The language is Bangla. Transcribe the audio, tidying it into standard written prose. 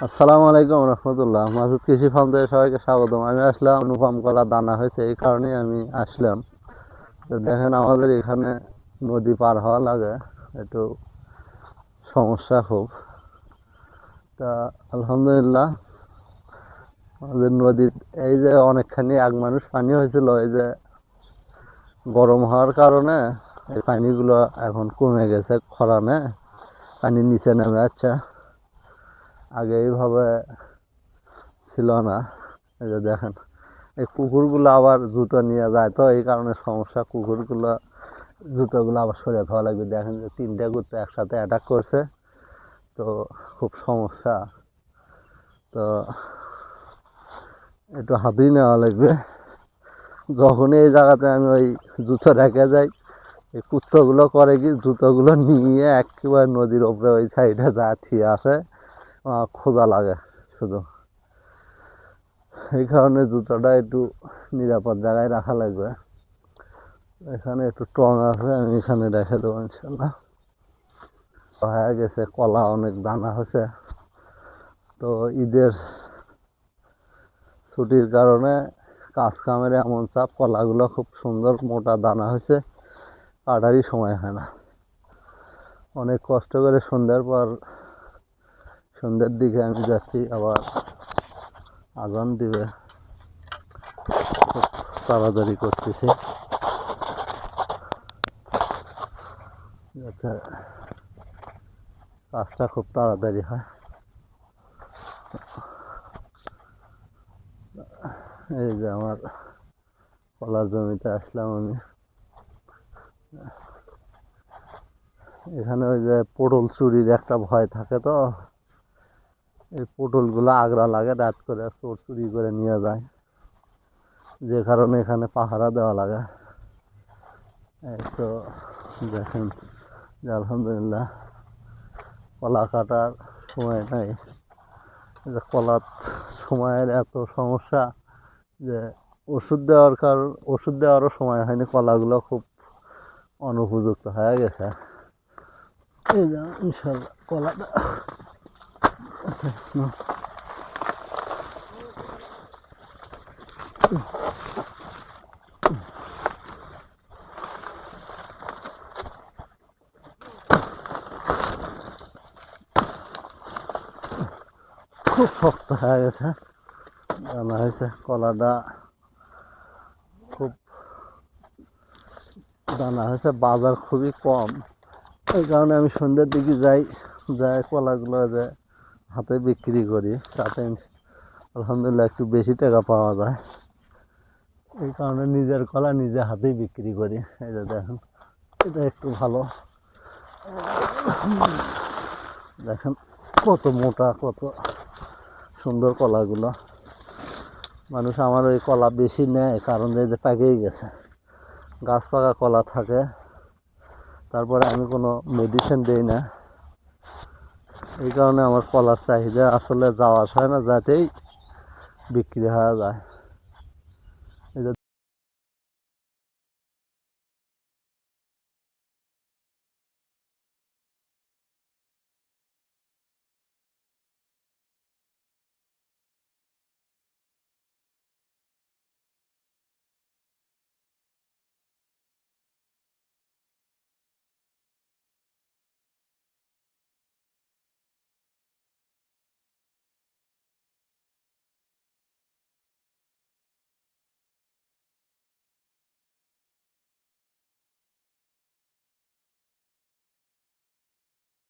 আসসালামু আলাইকুম রহমতুল্লাহ। মাসুদ কৃষি ফার্ম থেকে সবাইকে স্বাগতম। আমি আসলাম অনুপম কলা দানা হয়েছে, এই কারণেই আমি আসলাম। তো দেখেন, আমাদের এখানে নদী পার হওয়া লাগে, একটু সমস্যা খুব। তা আলহামদুলিল্লাহ, আমাদের নদীর এই যে অনেকখানি এক মানুষ পানি হয়েছিল, এই যে গরম হওয়ার কারণে এই পানিগুলো এখন কমে গেছে। খরানে পানি নিচে নেমে যাচ্ছে, আগে এইভাবে ছিল না। এই যে দেখেন, এই কুকুরগুলো আবার জুতো নিয়ে যায়, তো এই কারণে সমস্যা। কুকুরগুলো জুতোগুলো আবার সরিয়ে দেওয়া লাগবে। দেখেন যে 3টে কুত্তা একসাথে অ্যাটাক করছে, তো খুব সমস্যা। তো একটু হাতেই নেওয়া লাগবে। যখনই এই জায়গাতে আমি ওই জুতো রেখে যাই, এই কুত্তাগুলো করে কি, জুতোগুলো নিয়ে একেবারে নদীর ওপরে ওই সাইডে যা থিয়ে আসে, খোঁজা লাগে শুধু। এই কারণে জুতোটা একটু নিরাপদ জায়গায় রাখা লাগবে। এখানে একটু টং আছে, আমি এখানে রেখে দেবো ইনশাল্লাহ। হয়ে গেছে, কলা অনেক দানা হয়েছে। তো ঈদের ছুটির কারণে কাজ কামের এমন চাপ, কলাগুলো খুব সুন্দর মোটা দানা হয়েছে, কাটারই সময় হয় না। অনেক কষ্ট করে সন্ধ্যার পর, সন্ধ্যের দিকে আমি যাচ্ছি, আবার আজান দিবে, খুব তাড়াতাড়ি করতেছি যাতে কাজটা খুব তাড়াতাড়ি হয়। এই যে আমার কলার জমিতে আসলাম আমি। এখানে ওই যে পটল চুরির একটা ভয় থাকে, তো এই পটলগুলো আগড়া লাগে, রাত করে চোর চুরি করে নিয়ে যায়, যে কারণে এখানে পাহারা দেওয়া লাগে। এই তো দেখেন যে আলহামদুলিল্লাহ কলা কাটার সময় নাই। যে কলার সময়ের এত সমস্যা যে ওষুধ দেওয়ারও সময় হয়নি, কলাগুলো খুব অনুপযুক্ত হয়ে গেছে। এই যে ইনশাল্লাহ কলাটা খুব শক্ত হয়ে গেছে, জানা হয়েছে। কলাটা খুব দানা হয়েছে, বাজার খুবই কম। এই কারণে আমি সন্ধ্যের দিকে যাই, কলাগুলো যে হাতে বিক্রি করি, তাতে আলহামদুলিল্লাহ একটু বেশি টাকা পাওয়া যায়। এই কারণে নিজের কলা নিজে হাতেই বিক্রি করি। এই যে দেখেন, এটা একটু ভালো। দেখেন কত মোটা, কত সুন্দর কলাগুলো। মানুষ আমার ওই কলা বেশি নেয়, কারণ এই যে পেকেই গেছে, গাছ পাকা কলা থাকে। তারপরে আমি কোনো মেডিসিন দিই না, এই কারণে আমার কলার চাহিদা আসলে যাওয়া হয় না, যাতেই বিক্রি হয়ে যায়।